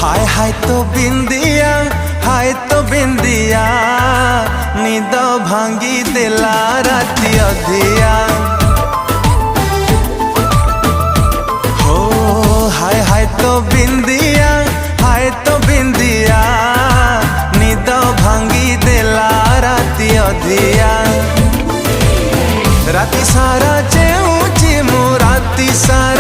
हाय हाय तो बिंदिया निद भांगी देला राती अधिया। हो हाय तो बिंदिया निद भांगी देला राती अधिया। राती सारा चेऊची मु राती सारा